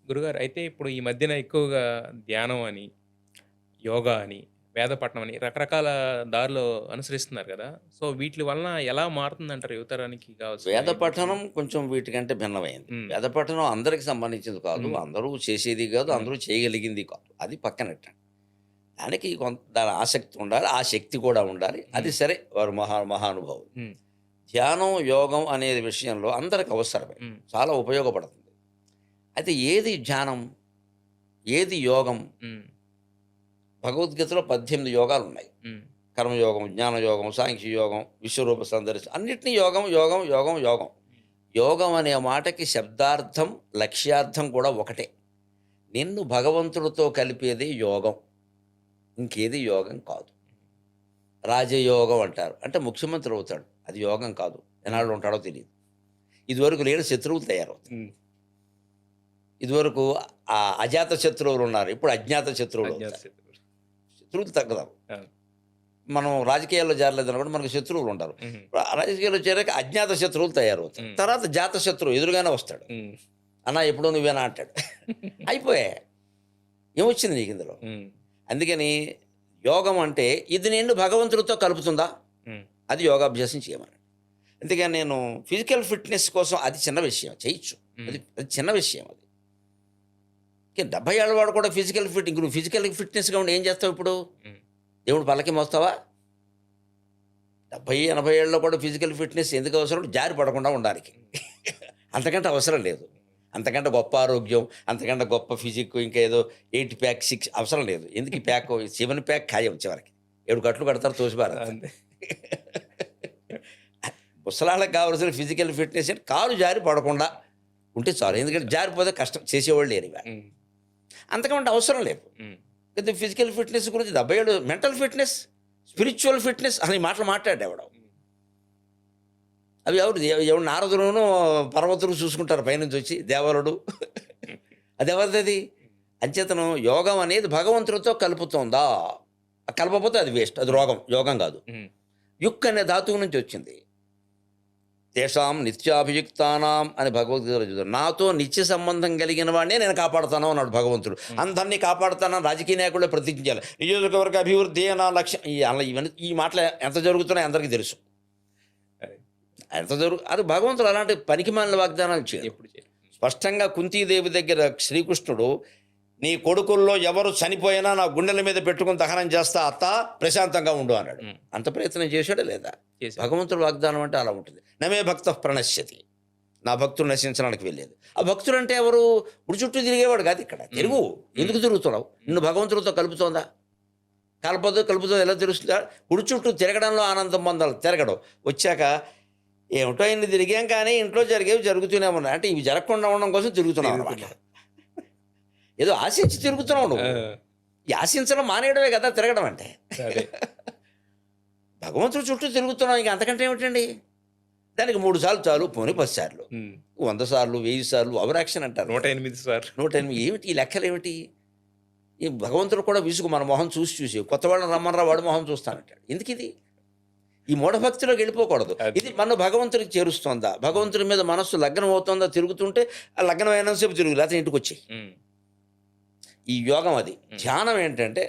గురుగారు అయితే ఇప్పుడు ఈ మధ్యన ఎక్కువగా ధ్యానం అని, యోగా అని, వేదపఠనం అని రకరకాల దారులు అనుసరిస్తున్నారు గదా! సో, వీట్లి వలన ఎలా మారుతుందంటారు యువతరానికి కావాల్సిన వేద ఎడ్యుకేషన్? పఠనం కొంచెం వీటికంటే భిన్నమైంది. హ్మ్. వేద పఠనం అందరికి సంబంధించింది కాదు. హ్మ్. అందరూ చేసేది కాదు. హ్మ్. అందరూ చేయగలిగింది కాదు. అది పక్కనెట్టండి. దానికి కొంత దాని ఆసక్తి ఉండాలి. ఆ శక్తి కూడా ఉండాలి. అది హ్మ్. సరే వారు మహానుభావులు. హ్మ్. ధ్యానం, యోగం అనే విషయంలో అందరికి అవసరమే. హ్మ్. చాలా ఉపయోగపడుతుంది. అయితే ఏది ధ్యానం? ఏది యోగం? హ్మ్. భగవద్గీతలో 18 యోగాలున్నాయి. హ్మ్. కర్మయోగం, జ్ఞానయోగం, సాంఖ్య యోగం, విశ్వరూప సందర్శనం అన్నిటిని యోగం, యోగం, యోగం, యోగం. యోగం అనే మాటకి శబ్దార్థం, లక్ష్యార్థం కూడా ఒకటే. నిన్ను భగవంతుడితో కలిపేది యోగం. ఇంకేది యోగం కాదు. రాజయోగం అంటారు. అంటే ముఖ్యమంత్రి అవుతాడు. అది యోగం కాదు. హ్మ్. ఎన్నాళ్ళు ఉంటాడో తెలీదు. ఇదివరకు లేని శత్రువులు తయారవుతారు. హ్మ్. ఇదివరకు అజాత శత్రువులున్నారు. ఇప్పుడు అజ్ఞాత అజ్ఞాత శత్రువులవుతారు. శత్రువులు. శత్రువులు తగ్గదాం. అవును. మనం రాజకీయాల్లో చేరలేదనుకోండి మనకు శత్రువులు ఉంటారు. హుహు. రాజకీయాల్లో చేరాక అజ్ఞాత శత్రువులు తయారవుతారు. హ్మ్. తర్వాత జాత శత్రువు ఎదురుగానే వస్తాడు. హ్మ్. అన్నా ఎప్పుడూ నువ్వేనా అంటాడు. అయిపోయాయి. ఏమొచ్చింది నీకు ఇందులో? హ్మ్. అందుకని యోగం అంటే ఇది నిన్ను భగవంతుడితో కలుపుతుందా? హ్మ్. అది యోగాభ్యాసం చేయమని. అందుకని నేను ఫిజికల్ ఫిట్‌నెస్ కోసం అది చిన్న విషయం చేయొచ్చు. హ్మ్. అది చిన్న విషయం అది. 70 ఏళ్ల వాడు కూడా నువ్వు ఫిజికల్ ఫిట్‌నెస్‌గా ఉండి ఏం చేస్తావు ఇప్పుడు? హ్మ్. దేవుడు పల్లకి మోస్తావా? 70, 80 ఏళ్ళలో కూడా ఫిజికల్ ఫిట్‌నెస్ ఎందుకు అవసరం? జారి పడకుండా ఉండానికి. హ్మ్. అంతకంటే అవసరం లేదు. అంతకంటే గొప్ప ఆరోగ్యం, అంతకంటే గొప్ప ఫిజిక్ ఇంకేదో 8 ప్యాక్, 6 అవసరం లేదు. ఎందుకు ఈ ప్యాకు 7 ప్యాక్ ఖాయం చివరికి. 7 కట్లు కడతారు తోసిపారేత్తారు. అంతే. ముసలాళ్ళకి కావాల్సిన ఫిజికల్ ఫిట్‌నెస్ అంటే కాలు జారి పడకుండా ఉంటే చాలు. ఉంటే ఎందుకంటే చాలు. జారిపోతే కష్టం చేసేవాళ్ళు లేరు ఇవాళ. హ్మ్. అంతకంటే అవసరం లేదు. హ్మ్. అయితే ఫిజికల్ ఫిట్‌నెస్ గురించి 70 ఏళ్ళు మెంటల్ ఫిట్‌నెస్, స్పిరిచ్యువల్ ఫిట్‌నెస్ అనే మాటలు మాట్లాడాడెవడో. హ్మ్. అవి ఎవడు నారదుడును, పర్వతులు చూసుకుంటారు పైనుంచొచ్చి దేవరుడు. అదెవరిదది? అంచేతను యోగం అనేది భగవంతుడితో కలుపుతోందా? కలపకపోతే అది వేస్ట్. అది రోగం. యోగం గాదు. హ్మ్. యుక్ అనే ధాతువు నుంచి వచ్చింది. తేషాం నిత్యాభియుక్తానాం అని భగవద్గీతలో చూద్దాం. నాతో నిత్య సంబంధం కలిగిన వాడినే నేను కాపాడుతాను అన్నాడు భగవంతుడు. హ్మ్. అందరిని కాపాడుతానని రాజకీయ నాయకులే ప్రతిజ్ఞించాలి. నియోజకవర్గ అభివృద్ధియే నా లక్ష్యం. ఇవన్నీ ఈ మాటలు ఎంత జరుగుతున్నాయో అందరికీ తెలుసు. అది. అది భగవంతుడు అలాంటి పనికిమాలిన వాగ్దానాలు చేయడు. ఎప్పుడు చేయరు. స్పష్టంగా కుంతీదేవి దగ్గర శ్రీకృష్ణుడు, "నీ కొడుకుల్లో ఎవరు చనిపోయినా నా గుండెల మీద పెట్టుకొని దహనం చేస్తా అత్త, ప్రశాంతంగా ఉండు" అన్నాడు. హ్మ్. అంత ప్రయత్నం చేశాడా లేదా? చేశారు. భగవంతుడు వాగ్దానం అంటే అలా ఉంటుంది. నమే భక్తః ప్రణశ్యతి. నా భక్తుడు నశించడానికి వెళ్ళేది. ఆ భక్తుడంటే ఎవరు? గుడి చుట్టూ తిరిగేవాడు కాదు ఇక్కడ. హ్మ్. తిరుగు. హ్మ్. ఎందుకు తిరుగుతున్నావు? హ్మ్. నిన్ను భగవంతుడితో కలుపుతోందా? కలుపుతుందో ఎలా తెలుస్తుందా? గుడి చుట్టూ తిరగడంలో ఆనందం పొందాలి. తిరగడం. వచ్చాక ఏమిటో ఇన్ని తిరిగాం కానీ ఇంట్లో జరిగేవి జరుగుతూనే ఉన్నాయి. అంటే ఇవి జరగకుండా ఉండడం కోసం తిరుగుతున్నావు అనమాట. తిరుగుతున్నాం. ఏదో ఆశించి తిరుగుతున్నావు నువ్వు. ఆ! ఈ ఆశించడం మానేయడమే కదా తిరగడం అంటే. అదే. భగవంతుడి చుట్టూ తిరుగుతున్నాం ఇంక అంతకంటే ఏమిటండి? దానికి 3 సార్లు చాలు, పోనీ 10 సార్లు. హ్మ్. 100 సార్లు, 1000 సార్లు ఓవరాక్షన్ అంటారు దాన్ని. 108 సార్లు. 108 ఏమిటి ఈ లెక్కలేమిటి? ఈ భగవంతుడు కూడా విసుగు మన మొహం చూసి. కొత్త వాళ్ళని రమ్మనరా వాడి మొహం చూస్తానంటాడు. ఎందుకిది? ఈ మూఢభక్తిలోకి వెళ్ళిపోకూడదు. అది. ఇది నన్ను భగవంతుడికి చేరుస్తోందా? హ్మ్. భగవంతుడి మీద మనస్సు లగ్నం అవుతోందా తిరుగుతుంటే, ఆ లగ్నం అయినంత సేపు తిరుగు లేకపోతే ఇంటికొచ్చేయి. హ్మ్. ఈ యోగం అది. హ్మ్. ధ్యానం ఏంటంటే,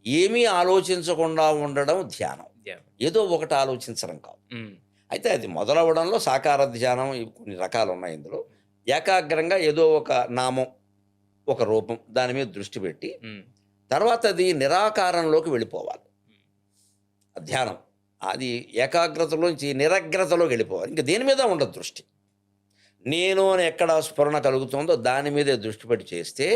ఏమీ ఆలోచించకుండా ఉండడం ధ్యానం. ధ్యానం. ఏదో ఒకటి ఆలోచించడం కాదు. హ్మ్. అయితే అది మొదలవ్వడంలో సాకార ధ్యానం ఇవి కొన్ని రకాలున్నాయి ఇందులో. ఏకాగ్రంగా ఏదో ఒక నామం, ఒక రూపం దాని మీద దృష్టి పెట్టి, హ్మ్. తర్వాత అది నిరాకారంలోకి వెళ్ళిపోవాలి. ఆ ధ్యానం. అది ఏకాగ్రతలోంచి నిరగ్రతలోకి వెళ్ళిపోవాలి. ఇంక దేని మీద ఉండదు దృష్టి. నేను అని ఎక్కడ స్ఫురణ కలుగుతుందో దాని మీదే దృష్టి పెట్టి చేస్తే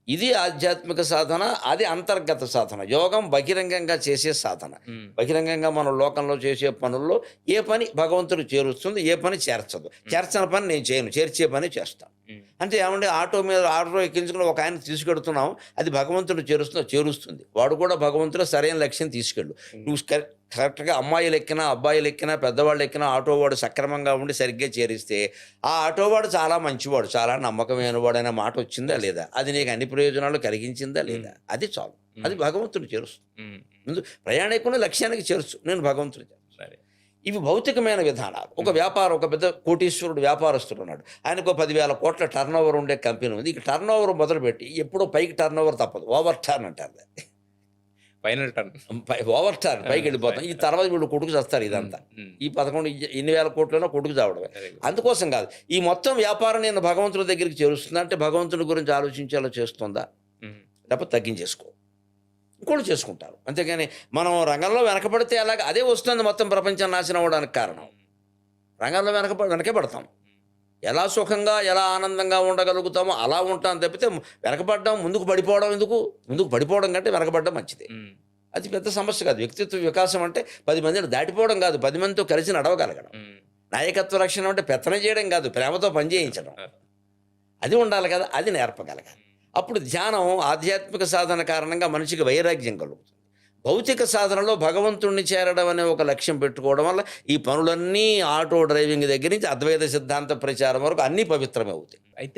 ఇది ఆధ్యాత్మిక సాధన, అది అంతర్గత సాధన. యోగం బహిరంగంగా చేసే సాధన. హ్మ్. బహిరంగంగా మనం లోకంలో చేసే పనుల్లో ఏ పని భగవంతుడికి చేరుస్తుంది, ఏ పని చేర్చదు. హ్మ్. చేర్చని పని నేను చేయను. చేర్చే పని చేస్తాను. హ్మ్. అంటే ఏమంటే ఆటో ఎక్కించుకుని ఒక ఆయన తీసుకెడుతున్నాం. అది భగవంతుడు చేరుస్తుంది. వాడు కూడా భగవంతుడు సరైన లక్ష్యం తీసుకెళ్ళు. హ్మ్. నువ్వు కరెక్ట్‌గా అమ్మాయిలు ఎక్కినా, అబ్బాయిలు ఎక్కినా, పెద్దవాళ్ళు ఎక్కినా ఆటో వాడు సక్రమంగా ఉండి సరిగ్గా చేరిస్తే, ఆ ఆటో వాడు చాలా మంచివాడు, చాలా నమ్మకమైనవాడు అనే మాట వచ్చిందా లేదా? అది నీకు అన్ని ప్రయోజనాలు కలిగించిందా హ్మ్. లేదా? అది చాలు. అది హ్మ్. భగవంతుడు చేరుస్తుంది. హ్మ్. ముందు ప్రయాణికుడిని లక్ష్యానికి చేర్చు. నేను భగవంతుడిని చేరుస్తాను. సరే. ఇవి భౌతికమైన విధానాలు. ఒక పెద్ద కోటీశ్వరుడు వ్యాపారస్తుడు ఉన్నాడు. ఆయనకు 10,000 కోట్ల టర్నోవర్ ఉండే కంపెనీ ఉంది. ఇక టర్నోవర్ మొదలుపెట్టి ఎప్పుడో పైకి టర్నోవర్ తప్పదు. ఓవర్ టర్న్ అంటారు దాన్ని. Final turn. ఓవర్ టర్న్ పైకి వెళ్ళిపోతాం. ఈ తర్వాత వీళ్ళు కొడుకు చేస్తారు ఇదంతా. ఈ 11 ఎన్ని వేల కోట్లైనా కొడుకు చావడమే. అందుకోసం కాదు. ఈ మొత్తం వ్యాపారం నేను భగవంతుడి దగ్గరికి చేరుస్తుందా అంటే భగవంతుడి గురించి ఆలోచించేలా చేస్తుందా? లేకపోతే తగ్గించేసుకో. ఇంకోటి చేసుకుంటారు. అంతేగాని మనం రంగంలో వెనకబడితే అలాగ అదే వస్తుంది మొత్తం ప్రపంచం నాశనం అవ్వడానికి కారణం. రంగంలో వెనకే పడతాం. ఎలా సుఖంగా ఎలా ఆనందంగా ఉండగలుగుతామో అలా ఉంటాం తప్పితే వెనకబడ్డం ముందుకు పడిపోవడం ఎందుకు? ముందుకు పడిపోవడం కంటే వెనకబడ్డం మంచిది. అది పెద్ద సమస్య కాదు. వ్యక్తిత్వ వికాసం అంటే 10 మందిని దాటిపోవడం కాదు, 10 మందితో కలిసి నడవగలగడం. నాయకత్వ లక్షణం అంటే పెత్తనం చేయడం కాదు, ప్రేమతో పనిచేయించడం. అది ఉండాలి కదా, అది నేర్పగలగాలి. అప్పుడు ధ్యానం ఆధ్యాత్మిక సాధన కారణంగా మనిషికి వైరాగ్యం కలుగుతుంది. భౌతిక సాధనలో భగవంతుణ్ణి చేరడం అనే ఒక లక్ష్యం పెట్టుకోవడం వల్ల ఈ పనులన్నీ ఆటో డ్రైవింగ్ దగ్గర నుంచి అద్వైత సిద్ధాంత ప్రచారం వరకు అన్నీ పవిత్రమే అవుతాయి. అయితే